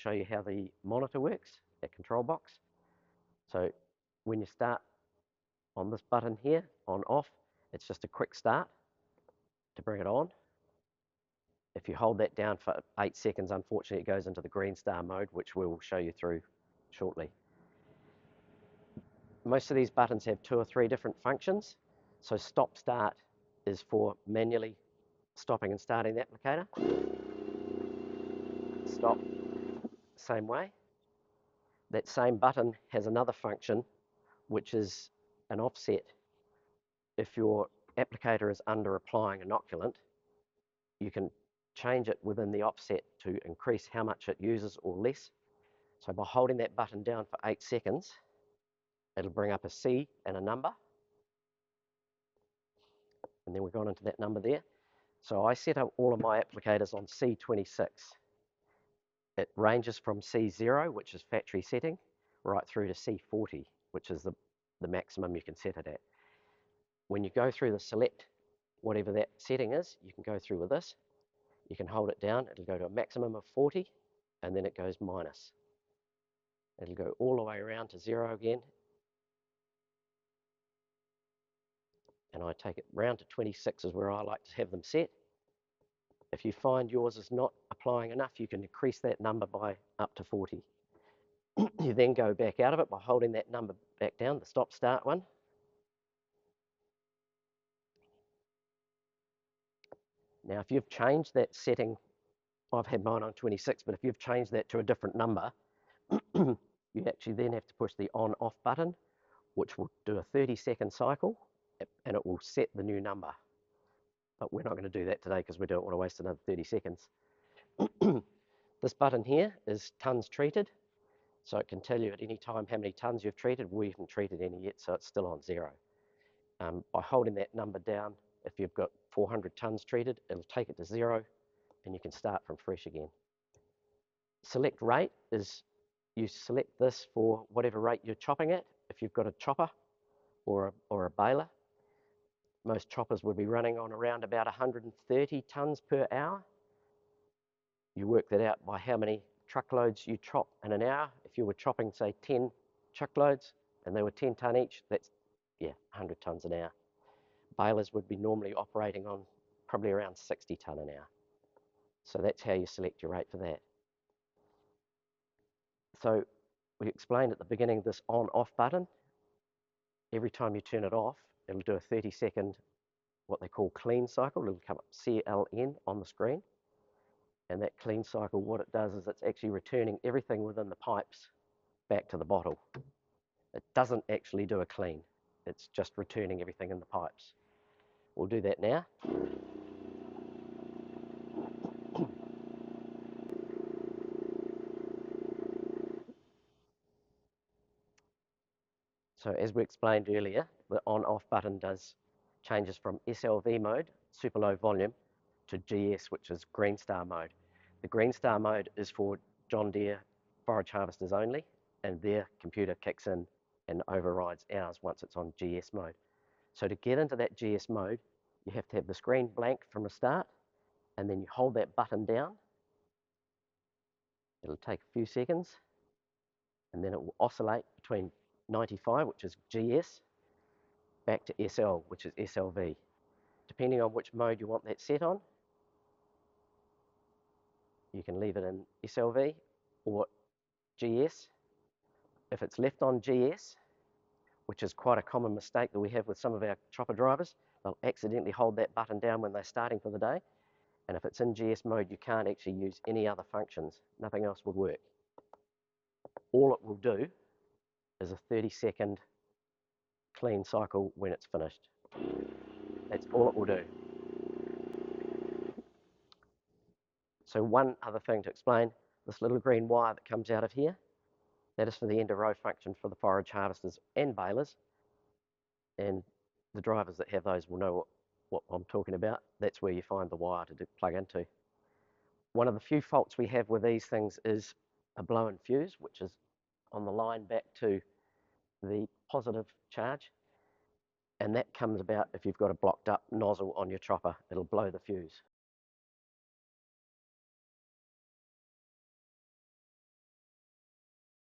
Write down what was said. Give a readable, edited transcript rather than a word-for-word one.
show you how the monitor works, that control box. So when you start on this button here, on off, it's just a quick start to bring it on. If you hold that down for 8 seconds, unfortunately it goes into the green star mode, which we'll show you through shortly. Most of these buttons have 2 or 3 different functions. So stop start is for manually stopping and starting the applicator. Stop, same way. That same button has another function, which is an offset. If your applicator is under applying inoculant, you can change it within the offset to increase how much it uses or less. So by holding that button down for 8 seconds, it'll bring up a C and a number. And then we've gone into that number there. So I set up all of my applicators on C26. It ranges from C0, which is factory setting, right through to C40, which is the maximum you can set it at. When you go through the select, whatever that setting is, you can go through with this. You can hold it down, it'll go to a maximum of 40, and then it goes minus. It'll go all the way around to 0 again. And I take it round to 26 is where I like to have them set. If you find yours is not applying enough, you can increase that number by up to 40. You then go back out of it by holding that number back down, the stop start one. Now, if you've changed that setting, I've had mine on 26, but if you've changed that to a different number, you actually then have to push the on-off button, which will do a 30-second cycle, and it will set the new number. But we're not going to do that today because we don't want to waste another 30 seconds. This button here is tons treated, so it can tell you at any time how many tons you've treated. We haven't treated any yet, so it's still on 0. By holding that number down, if you've got 400 tons treated, it'll take it to 0, and you can start from fresh again. Select rate is you select this for whatever rate you're chopping at. If you've got a chopper or a baler, most choppers would be running on around about 130 tons per hour. You work that out by how many truckloads you chop in an hour. If you were chopping, say, 10 truckloads and they were 10 tonne each, that's, 100 tons an hour. Balers would be normally operating on probably around 60 tonne an hour. So that's how you select your rate for that. So we explained at the beginning this on-off button. Every time you turn it off, it'll do a 30-second, what they call clean cycle. It'll come up CLN on the screen. And that clean cycle, what it does is it's actually returning everything within the pipes back to the bottle. It doesn't actually do a clean. It's just returning everything in the pipes. We'll do that now. So as we explained earlier, the on-off button changes from SLV mode, super low volume, to GS, which is Green Star mode. The Green Star mode is for John Deere forage harvesters only, and their computer kicks in and overrides ours once it's on GS mode. So to get into that GS mode, you have to have the screen blank from the start, and then you hold that button down. It'll take a few seconds, and then it will oscillate between 95, which is GS, back to SL, which is SLV. Depending on which mode you want that set on, you can leave it in SLV or GS. If it's left on GS, which is quite a common mistake that we have with some of our chopper drivers, they'll accidentally hold that button down when they're starting for the day. And if it's in GS mode, you can't actually use any other functions. Nothing else would work. All it will do is a 30-second clean cycle when it's finished. That's all it will do. So one other thing to explain, this little green wire that comes out of here, that is for the end of row function for the forage harvesters and balers. And the drivers that have those will know what I'm talking about. That's where you find the wire to plug into. One of the few faults we have with these things is a blown fuse, which is on the line back to the positive charge. And that comes about if you've got a blocked up nozzle on your chopper, it'll blow the fuse.